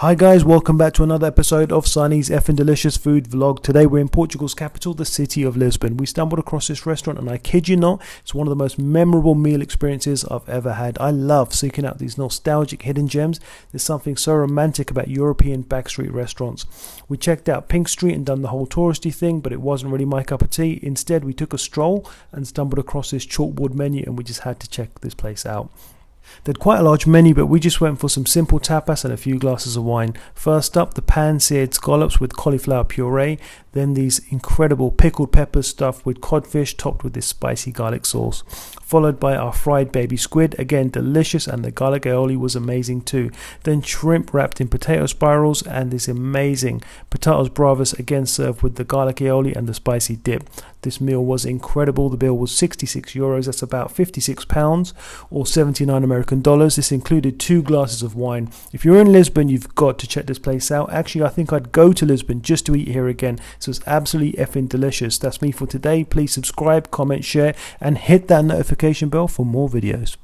Hi guys, welcome back to another episode of Sunny's Effin Delicious Food Vlog. Today we're in Portugal's capital, the city of Lisbon. We stumbled across this restaurant and I kid you not, it's one of the most memorable meal experiences I've ever had. I love seeking out these nostalgic hidden gems. There's something so romantic about European backstreet restaurants. We checked out Pink Street and done the whole touristy thing, but it wasn't really my cup of tea. Instead, we took a stroll and stumbled across this chalkboard menu and we just had to check this place out. They had quite a large menu, but we just went for some simple tapas and a few glasses of wine. First up, the pan-seared scallops with cauliflower puree, then these incredible pickled peppers stuffed with codfish topped with this spicy garlic sauce, followed by our fried baby squid, again delicious, and the garlic aioli was amazing too. Then shrimp wrapped in potato spirals and this amazing patatas bravas, again served with the garlic aioli and the spicy dip. This meal was incredible. The bill was €66, that's about £56 or 79 American dollars. This included 2 glasses of wine. If you're in Lisbon, you've got to check this place out. Actually, I think I'd go to Lisbon just to eat here again. So it's absolutely effing delicious. That's me for today. Please subscribe, comment, share, and hit that notification bell for more videos.